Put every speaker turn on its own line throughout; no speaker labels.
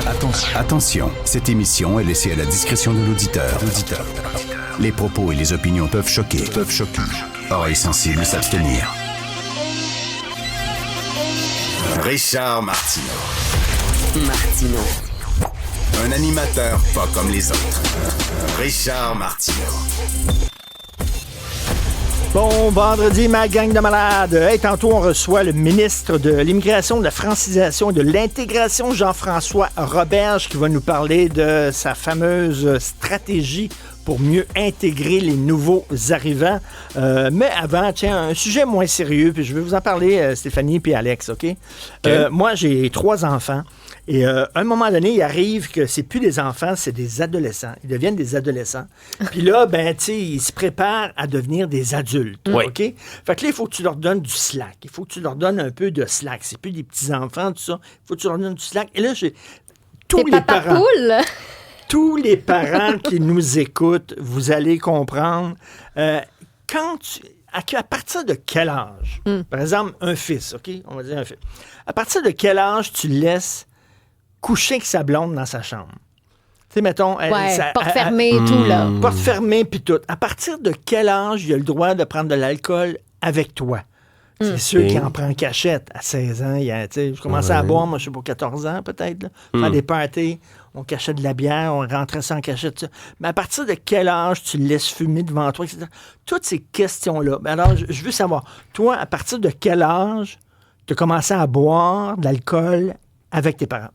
Attention, cette émission est laissée à la discrétion de l'auditeur. Les propos et les opinions peuvent choquer. Oreilles sensibles s'abstenir. Richard Martineau. Un animateur pas comme les autres. Richard Martineau.
Bon vendredi, ma gang de malades. Hey, tantôt, on reçoit le ministre de l'Immigration, de la Francisation et de l'Intégration, Jean-François Roberge, qui va nous parler de sa fameuse stratégie pour mieux intégrer les nouveaux arrivants. Mais avant, tiens, un sujet moins sérieux, puis je vais vous en parler, Stéphanie puis Alex, OK? Moi, j'ai 3 enfants. Et à un moment donné, il arrive que c'est plus des enfants, c'est des adolescents. Ils deviennent des adolescents. Puis là, ben, tu sais, ils se préparent à devenir des adultes.
Oui.
OK? Fait que là, il faut que tu leur donnes du slack. Il faut que tu leur donnes un peu de slack. C'est plus des petits-enfants, tout ça. Il faut que tu leur donnes du slack. Et là, j'ai tous les parents. Tous les parents qui nous écoutent, vous allez comprendre. À partir de quel âge? Par exemple, un fils, OK? On va dire un fils. À partir de quel âge tu laisses coucher avec sa blonde dans sa chambre? Tu sais, mettons...
porte fermée et tout, là.
Porte fermée puis tout. À partir de quel âge il a le droit de prendre de l'alcool avec toi? C'est sûr qu'il en prend en cachette. À 16 ans, je commençais à boire, moi, je sais pas, 14 ans peut-être, là. Faire des parties, on cachait de la bière, on rentrait ça en cachette. Ça. Mais à partir de quel âge tu le laisses fumer devant toi, etc. Toutes ces questions-là. Ben alors, je veux savoir, toi, à partir de quel âge tu as commencé à boire de l'alcool avec tes parents?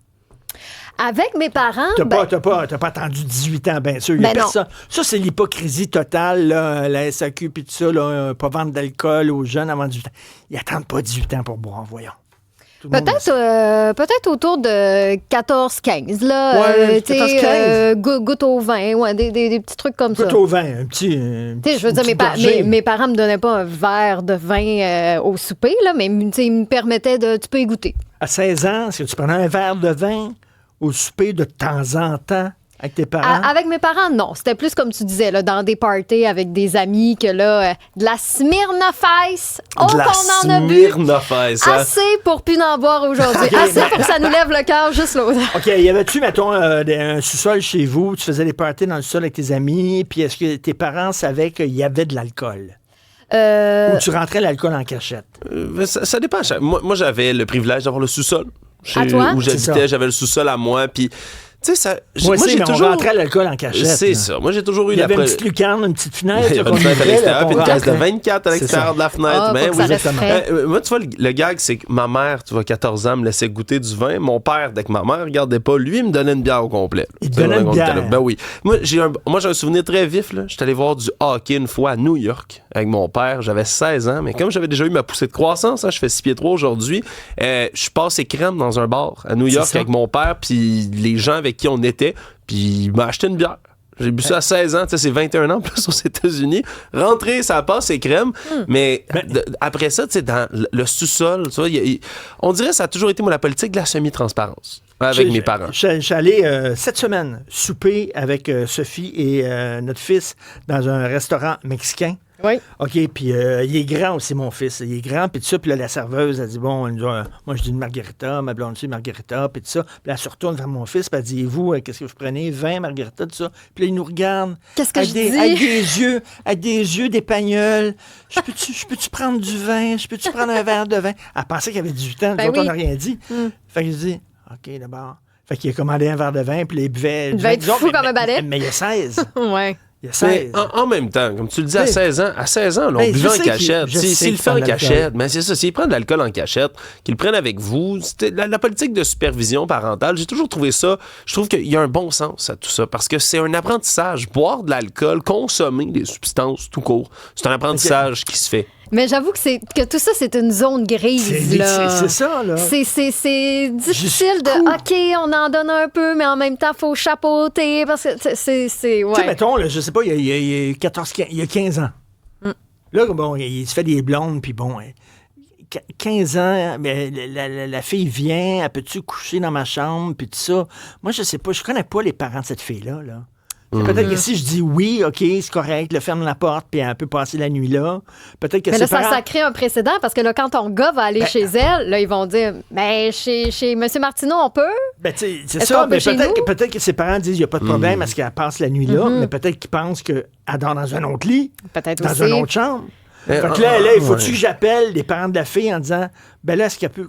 Avec mes parents...
T'as pas attendu 18 ans, bien sûr. Il y a personne. Ça, c'est l'hypocrisie totale, là, la SAQ puis tout ça, là, pas vendre d'alcool aux jeunes avant 18 ans. Ils n'attendent pas 18 ans pour boire, voyons.
Peut-être autour de 14-15, là.
Ouais, 14-15.
Goûte au vin, ouais, des petits trucs comme ça.
Goûte au vin, un petit
je veux dire, mes parents me donnaient pas un verre de vin au souper, là, mais ils me permettaient de... Tu peux y goûter.
À 16 ans, est-ce que tu prenais un verre de vin au souper de temps en temps avec tes parents?
Avec mes parents, non. C'était plus comme tu disais, là, dans des parties avec des amis, que là, de la Smirnoff Ice. Oh, qu'on en a bu. Assez pour plus en boire aujourd'hui.
Okay,
assez pour que ça nous lève le cœur, juste l'autre.
OK, y avait-tu, mettons, un sous-sol chez vous, tu faisais des parties dans le sous-sol avec tes amis, puis est-ce que tes parents savaient qu'il y avait de l'alcool? Ou tu rentrais l'alcool en cachette?
Ça dépend. Moi, j'avais le privilège d'avoir le sous-sol. Où j'habitais, j'avais le sous-sol à moi, puis... Tu sais, ça.
Moi, j'ai toujours... on rentrait l'alcool en cachette.
C'est ça. Moi, j'ai toujours eu
Il y avait une petite lucarne, une petite fenêtre.
Il y avait une fenêtre à l'extérieur, puis une caisse de 24 à l'extérieur de la fenêtre. Moi, tu vois, le gag, c'est que ma mère, tu vois, 14 ans, me laissait goûter du vin. Mon père, dès que ma mère regardait pas, lui, il me donnait une bière au complet.
Il te donnait une bière?
Ben oui. Moi, j'ai un souvenir très vif. J'étais allé voir du hockey une fois à New York avec mon père. J'avais 16 ans, mais comme j'avais déjà eu ma poussée de croissance, je fais 6 pieds 3 aujourd'hui, je passais crème dans un bar à New York avec mon père, puis les gens avec qui on était. Puis il m'a acheté une bière. J'ai bu ça à 16 ans, tu sais, c'est 21 ans plus aux États-Unis. Rentrer, ça passe, c'est crème. Mais après ça, tu sais, dans le sous-sol, tu vois, on dirait que ça a toujours été, moi, la politique de la semi-transparence avec mes parents.
Je suis allé cette semaine souper avec Sophie et notre fils dans un restaurant mexicain.
Oui.
OK, puis il est grand aussi, mon fils. Il est grand, puis tout ça. Puis là, la serveuse, elle dit, bon, moi, je dis une margarita, ma blonde, c'est une margarita, puis tout ça. Puis là, elle se retourne vers mon fils, puis elle dit, et vous, qu'est-ce que vous prenez? 20 margaritas, tout ça. Puis là, il nous regarde.
Qu'est-ce que je dis?
Avec des yeux d'épagneul. Je peux-tu prendre du vin? Je peux-tu prendre un verre de vin? Elle pensait qu'il avait 18 ans. Nous autres, on n'a rien dit. Fait que je dis, OK, d'abord. Fait qu'il a commandé un verre de vin, puis là, il buvait.
Il devait être fou comme un balai.
Mais il y a 16.
Ouais.
Mais en même temps, comme tu le dis, à 16 ans, on buvait en cachette. S'il le fait en cachette, mais c'est ça, s'il prend de l'alcool en cachette, qu'il le prenne avec vous, la politique de supervision parentale, j'ai toujours trouvé ça, je trouve qu'il y a un bon sens à tout ça, parce que c'est un apprentissage. Boire de l'alcool, consommer des substances tout court, c'est un apprentissage qui se fait.
Mais j'avoue que tout ça, c'est une zone grise, là.
C'est ça, là.
C'est difficile de, OK, on en donne un peu, mais en même temps, il faut chapeauter, parce que c'est ouais.
Tu sais, mettons, là, je sais pas, il y a 15 ans. Là, bon, il se fait des blondes, puis bon, 15 ans, mais la fille vient, elle peut-tu coucher dans ma chambre, puis tout ça. Moi, je sais pas, je connais pas les parents de cette fille-là, là. Peut-être que si je dis oui, OK, c'est correct, le ferme la porte, puis elle peut passer la nuit là. Peut-être que
Mais
ses
là,
parents...
ça crée un précédent parce que là, quand ton gars va aller chez elle, là, ils vont dire chez M. Martineau, on peut?
Ben, c'est
Est-ce
ça,
qu'on
mais
peut chez nous?
peut-être que ses parents disent il n'y a pas de problème parce qu'elle passe la nuit là, mais peut-être qu'ils pensent qu'elle dort dans un autre lit,
Peut-être
dans
aussi.
une autre chambre. Fait que là, il faut-tu que j'appelle les parents de la fille en disant ben là, est-ce qu'elle peut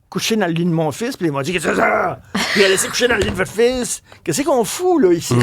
coucher dans le lit de mon fils? Puis ils m'ont dit qu'est-ce que c'est ça? Puis elle a laissé coucher dans le lit de votre fils. Qu'est-ce qu'on fout, là? C'est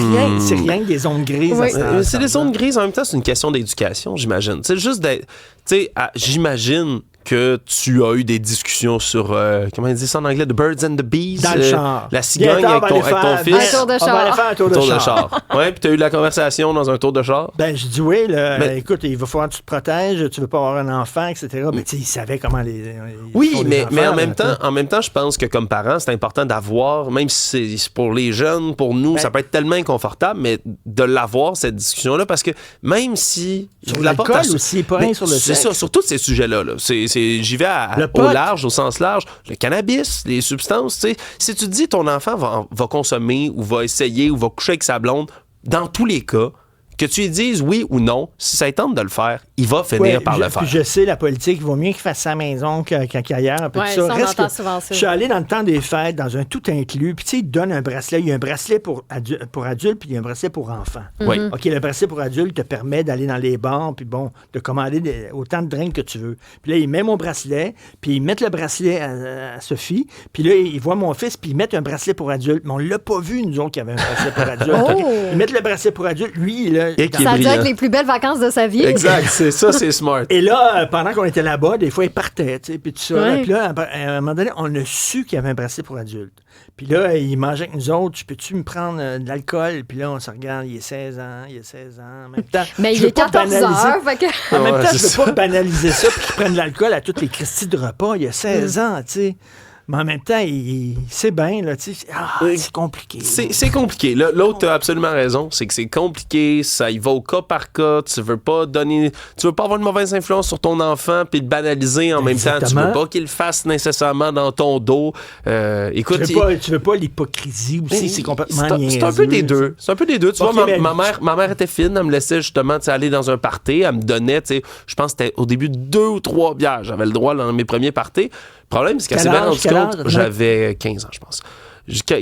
rien que des zones grises.
Oui.
C'est des zones grises. En même temps, c'est une question d'éducation, j'imagine. C'est juste d'être... Tu sais, j'imagine que tu as eu des discussions sur, comment ils disent ça en anglais, The Birds and the Bees?
Dans le char.
La cigogne avec ton fils.
Un tour de
On va
char.
aller faire un tour de char.
Ouais, puis tu as eu la conversation dans un tour de char.
Ben, je dis oui, là,
Mais-
écoute, il va falloir que tu te protèges, tu veux pas avoir un enfant, etc. Mais tu sais, il savait comment les.
Oui,
font les
mais
enfants,
en même temps, je pense que comme parents, c'est important d'avoir, même si c'est pour les jeunes, pour nous, ça peut être tellement inconfortable, mais de l'avoir, cette discussion-là, parce que même si...
Sur
la porte
l'alcool
à-
aussi, pas rien sur le
C'est
sexe.
ça, sur tous ces sujets-là. Là. J'y vais
Le
au
pot.
large, au sens large. Le cannabis, les substances, tu sais. Si tu te dis ton enfant va consommer ou va essayer ou va coucher avec sa blonde, dans tous les cas, que tu lui dises oui ou non, si ça lui tente de le faire, il va finir
Ouais,
par le faire.
Puis je sais, la politique, il vaut mieux qu'il fasse ça à la maison qu'ailleurs. Un peu
Ouais,
de ça.
ça, on
Reste
entend
que
souvent ça.
Je suis allé dans le temps des fêtes, dans un tout inclus, puis tu sais, ils te donnent un bracelet. Il y a un bracelet pour adultes, puis il y a un bracelet pour enfants.
Oui.
OK, le bracelet pour adultes te permet d'aller dans les bars, puis bon, de commander autant de drinks que tu veux. Puis là, ils mettent mon bracelet, puis ils mettent le bracelet à Sophie, puis là, ils voient mon fils, puis ils mettent un bracelet pour adultes. Mais on l'a pas vu, nous autres, qu'il y avait un bracelet pour adultes.
Oh!
OK? Ils mettent le bracelet pour adultes. Lui, là...
Et qui est
Ça a dû
brillant.
être les plus belles vacances de sa vie.
Exact, c'est ça, c'est smart.
Et là, pendant qu'on était là-bas, des fois, il partait, tu sais, puis tout ça.
Ouais.
Puis là, à un moment donné, on a su qu'il y avait un bracelet pour adultes. Puis là, il mangeait avec nous autres. Peux-tu me prendre de l'alcool? Puis là, on se regarde, il est 16 ans, il est 16 ans. En même temps,
Mais
je
il
veux
est
pas
14
banaliser-
heures. Fait que...
En même
Ouais,
temps,
c'est
je veux pas banaliser ça puis qu'il prenne de l'alcool à toutes les Christies de repas. Il a 16 ans, tu sais. Mais en même temps, il sait bien, là, tu sais. C'est compliqué.
C'est compliqué. L'autre, tu as absolument raison. C'est que c'est compliqué. Ça y va au cas par cas. Tu veux pas avoir une mauvaise influence sur ton enfant puis le banaliser en même temps. Tu
Exactement.
veux pas qu'il le fasse nécessairement dans ton dos. Écoute,
Tu veux pas l'hypocrisie aussi. C'est complètement
c'est un peu des
niaiseux,
deux. C'est un peu des deux. Tu
Ok,
vois,
mais-
ma mère était fine. Elle me laissait justement aller dans un party. Elle me donnait, tu sais, je pense que c'était au début 2 ou 3 bières. J'avais le droit dans mes premiers parties. Le problème, c'est qu'elle s'est
Quel
bien
âge,
rendue
quel
compte.
âge?
J'avais 15 ans, je pense.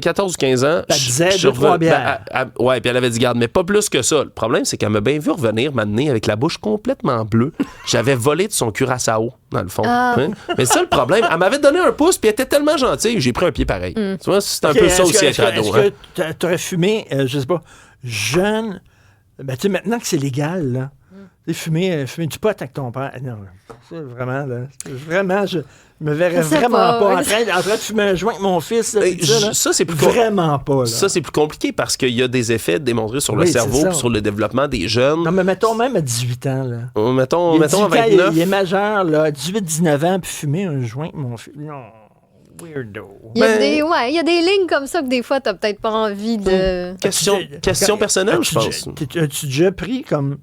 14 ou 15 ans.
Elle disait
je suis
2-3
revenu-
bières.
Ouais, puis elle avait dit, garde, mais pas plus que ça. Le problème, c'est qu'elle m'a bien vu revenir maintenant avec la bouche complètement bleue. J'avais volé de son curaçao, dans le fond.
Ah.
Hein? Mais ça, le problème, elle m'avait donné un pouce, puis elle était tellement gentille, j'ai pris un pied pareil. Tu vois, c'est un
OK,
peu ça aussi,
est-ce
être ado. hein.
que tu aurais fumé, je sais pas, jeune, ben tu sais, maintenant que c'est légal, là, tu sais, fumer du pot avec ton père, non, c'est vraiment, je me verrais
Je sais
vraiment
pas,
pas
ouais.
en train de fumer un joint avec mon fils, là,
Et
puis ça, là.
ça, c'est plus
Vraiment pas, là.
Ça, c'est plus compliqué parce qu'il y a des effets démontrés sur le
Oui, c'est
cerveau,
ça.
puis sur le développement des jeunes.
Non, mais mettons même à 18 ans, là.
Mettons,
Il a
mettons à
18 ans,
29.
il est majeur, là, 18-19 ans, puis fumer un joint avec mon fils, non, weirdo.
Il y a
Ben-
il y a des lignes comme ça que des fois, t'as peut-être pas envie de...
Question personnelle, je pense.
As-tu déjà pris comme,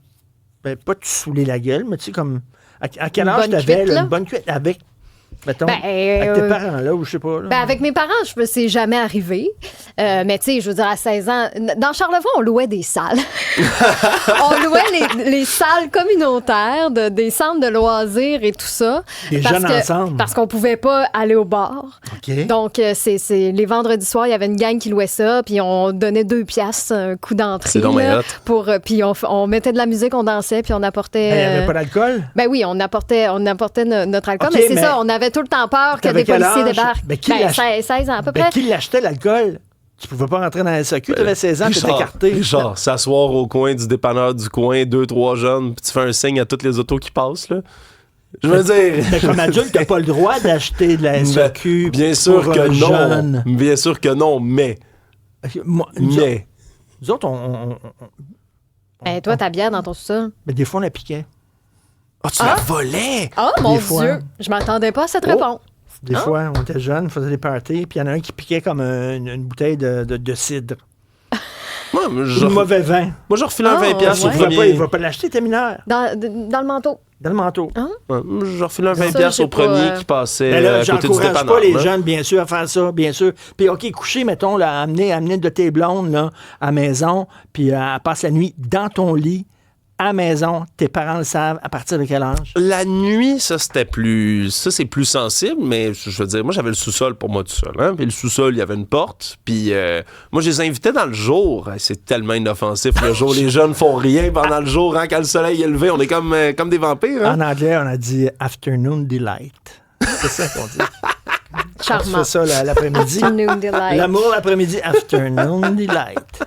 ben, pas te saouler la gueule, mais tu sais, comme, à quel
Une
âge
bonne
t'avais
cuite,
là,
là?
une bonne cuite avec, mettons,
Ben,
avec tes parents, là, ou je sais pas, là.
Ben, avec mes parents, c'est jamais arrivé. Mais tu sais, je veux dire, à 16 ans, dans Charlevoix, on louait des salles. On louait les salles communautaires, des centres de loisirs et tout ça.
Des jeunes ensemble.
Parce qu'on pouvait pas aller au bar.
OK.
Donc, c'est les vendredis soirs, il y avait une gang qui louait ça, puis on donnait 2 piastres, un coup d'entrée.
C'est donc bien
là,
hot.
pour, puis on mettait de la musique, on dansait, puis on apportait...
Il n'y avait pas d'alcool?
Ben oui, on apportait notre alcool,
OK,
mais c'est
mais
ça, on avait tout le temps peur que
t'avais
des policiers
quel âge?
débarquent.
Ben, qui l'ach-
16 ans à peu
Ben,
près.
qui l'achetait, l'alcool? Tu pouvais pas rentrer dans la SAQ, t'avais 16 ans, t'étais écarté.
Richard, s'asseoir au coin du dépanneur du coin, 2-3 jeunes, puis tu fais un signe à toutes les autos qui passent, là. Je veux dire...
Mais comme adulte, t'as pas le droit d'acheter de la SAQ
Bien sûr
pour
que
un
non.
jeune.
Bien sûr que non, mais...
Nous autres,
Ben, toi, ta bière dans ton sous-sol.
mais des fois, on la piquait.
Ah, tu la volais!
Oh mon
fois.
Dieu! Je m'attendais pas à cette
Oh.
réponse.
Des fois, on était jeunes, on faisait des parties, puis il y en a un qui piquait comme une bouteille de cidre.
Ouais,
Du mauvais vin.
Moi, je refile un 20$ au
ouais.
premier.
Il va pas l'acheter, t'es mineur.
Dans le manteau.
Dans le manteau.
Ouais, je refile un 20$
Ça, je sais
au premier
pas,
qui passait
Mais là,
à côté du
j'encourage
dépanneur.
pas les
là.
jeunes, bien sûr, à faire ça, bien sûr. Puis, OK, coucher, mettons, là, amener de tes blondes là, à la maison, puis elle passe la nuit dans ton lit, à la maison. Tes parents le savent. À partir de quel âge?
La nuit, ça, c'est plus sensible, mais je veux dire, moi, j'avais le sous-sol pour moi tout seul. Hein? Puis le sous-sol, il y avait une porte. Puis moi, je les invitais dans le jour. C'est tellement inoffensif. Le jour, les jeunes font rien pendant le jour. Hein? Quand le soleil est levé, on est comme des vampires. Hein?
En anglais, on a dit afternoon delight. C'est ça qu'on dit. Tu
Charmant.
fais ça l'après-midi.
Afternoon delight.
L'amour l'après-midi, afternoon delight.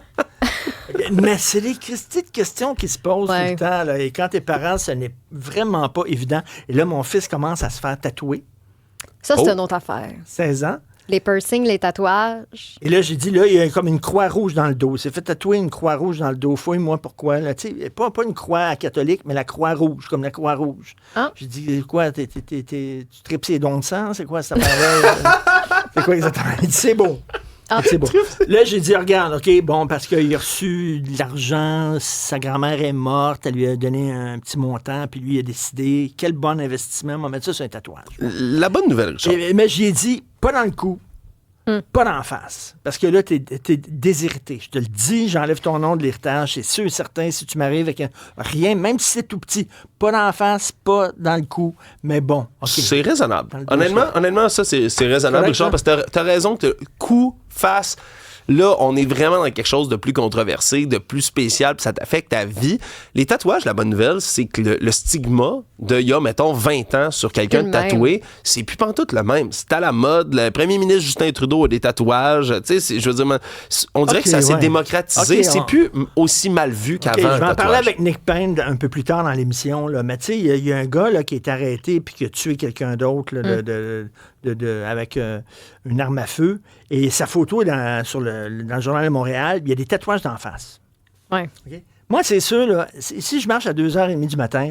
Mais c'est les petites questions qui se posent tout le temps. Là. Et quand t'es parents, ce n'est vraiment pas évident. Et là, mon fils commence à se faire tatouer.
Ça, c'est une autre affaire.
16 ans.
Les piercings, les tatouages.
Et là, j'ai dit, là, il y a comme une croix rouge dans le dos. Il s'est fait tatouer une croix rouge dans le dos. Fouille-moi pourquoi. Là, pas une croix catholique, mais la croix rouge, comme la croix rouge.
Ah.
J'ai dit, quoi, tu tripes ses dons de sang? C'est quoi cette affaire-là? C'est quoi exactement? Il dit, c'est beau.
Ah.
C'est beau. Là, j'ai dit, regarde, OK, bon, parce qu'il a reçu de l'argent, sa grand-mère est morte, elle lui a donné un petit montant, puis lui, il a décidé, quel bon investissement, on va mettre ça sur un tatouage.
La bonne nouvelle, Richard.
Mais j'y ai dit, pas dans le cou, pas dans la face. Parce que là, t'es désirité. Je te le dis, j'enlève ton nom de l'héritage. C'est sûr et certain, si tu m'arrives avec rien, même si c'est tout petit, pas dans la face, pas dans le cou, mais bon. Okay.
C'est raisonnable.
Dans le dos,
Honnêtement, ça, c'est raisonnable, Richard, parce que t'as raison que cou, face... Là, on est vraiment dans quelque chose de plus controversé, de plus spécial, puis ça t'affecte ta vie. Les tatouages, la bonne nouvelle, c'est que le stigma de, il y a, mettons, 20 ans sur quelqu'un de tatoué, c'est plus pantoute le même. C'est à la mode. Le premier ministre Justin Trudeau a des tatouages. Tu sais, je veux dire, on dirait que ça s'est démocratisé. C'est plus aussi mal vu qu'avant.
Je vais en parler avec Nick Payne un peu plus tard dans l'émission. Là. Mais tu sais, il y a un gars là, qui est arrêté puis qui a tué quelqu'un d'autre avec une arme à feu. Et sa photo est dans le Journal de Montréal. Il y a des tatouages d'en face.
Ouais.
Okay? Moi, c'est sûr, là, si je marche à 2h30 du matin,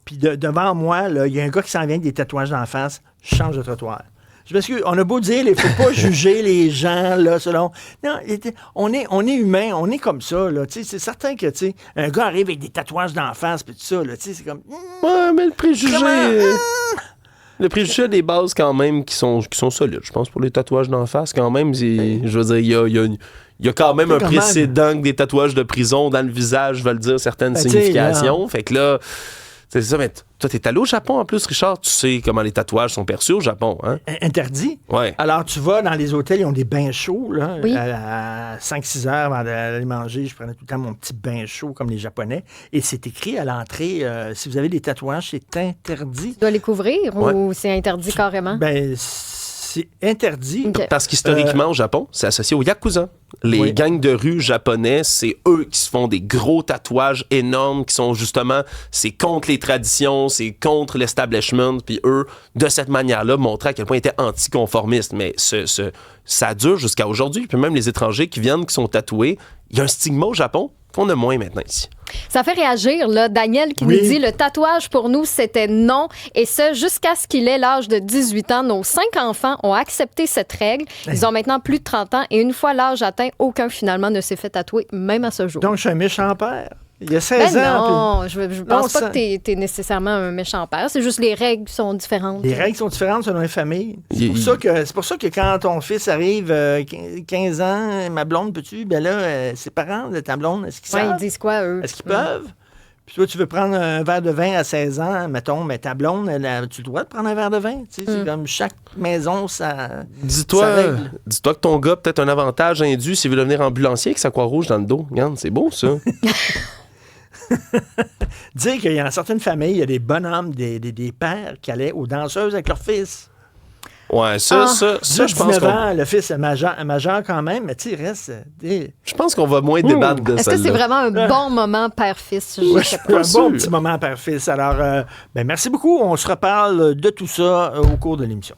puis devant moi, il y a un gars qui s'en vient avec des tatouages d'en face, je change de trottoir. Je m'excuse, on a beau dire, il ne faut pas juger les gens, là, selon... Non, on est humain, on est comme ça, là. C'est certain que, un gars arrive avec des tatouages d'en face, puis tout ça, là, c'est comme...
Ouais, mais le préjugé... Le préjugé a des bases quand même qui sont solides. Je pense pour les tatouages d'en face, quand même, je veux dire, il y a quand même un précédent que des tatouages de prison dans le visage veulent dire certaines significations. Fait que là, c'est ça, mais toi, t'es allé au Japon en plus, Richard. Tu sais comment les tatouages sont perçus au Japon, hein?
Interdit.
Ouais.
Alors, tu vas dans les hôtels, ils ont des bains chauds, là.
Oui.
À 5-6 heures avant d'aller manger, je prenais tout le temps mon petit bain chaud, comme les Japonais. Et c'est écrit à l'entrée, si vous avez des tatouages, c'est interdit.
Tu dois les couvrir ou c'est interdit carrément?
Ben, c'est interdit.
Okay.
Parce qu'historiquement, au Japon, c'est associé aux Yakuza. Les gangs de rue japonais, c'est eux qui se font des gros tatouages énormes qui sont justement, c'est contre les traditions, c'est contre l'establishment, puis eux, de cette manière-là, montraient à quel point ils étaient anticonformistes. Mais ça dure jusqu'à aujourd'hui. Puis même les étrangers qui viennent, qui sont tatoués, il y a un stigma au Japon qu'on a moins maintenant ici.
Ça fait réagir, là. Daniel qui nous dit, le tatouage pour nous, c'était non. Et ce, jusqu'à ce qu'il ait l'âge de 18 ans. Nos 5 enfants ont accepté cette règle. Ils ont maintenant plus de 30 ans. Et une fois l'âge atteint, aucun, finalement, ne s'est fait tatouer, même à ce jour.
Donc, je suis un méchant père. Il y a 16
ans. Non,
puis...
je pense pas que t'es nécessairement un méchant père. C'est juste les règles sont différentes.
Les règles sont différentes selon les familles. C'est pour ça que quand ton fils arrive 15 ans, ma blonde, peux-tu? Ben là, ses parents de ta blonde, est-ce qu'ils savent?
Ils disent quoi, eux?
Est-ce qu'ils peuvent? Puis toi, tu veux prendre un verre de vin à 16 ans, mettons, mais ta blonde, as-tu le droit de prendre un verre de vin? C'est comme chaque maison, ça...
Dis-toi que ton gars a peut-être un avantage indu s'il veut devenir ambulancier avec sa croix rouge dans le dos. Regarde, c'est beau, ça.
Dire qu'il y a dans certaines familles, il y a des bonhommes, des pères qui allaient aux danseuses avec leur fils.
Ouais, ça, je pense
qu'on... Le fils est majeur quand même, mais tu sais, il reste...
Je pense qu'on va moins débattre de ça.
Est-ce que c'est vraiment un bon moment père-fils?
Oui, un bon petit moment père-fils. Alors, merci beaucoup. On se reparle de tout ça au cours de l'émission.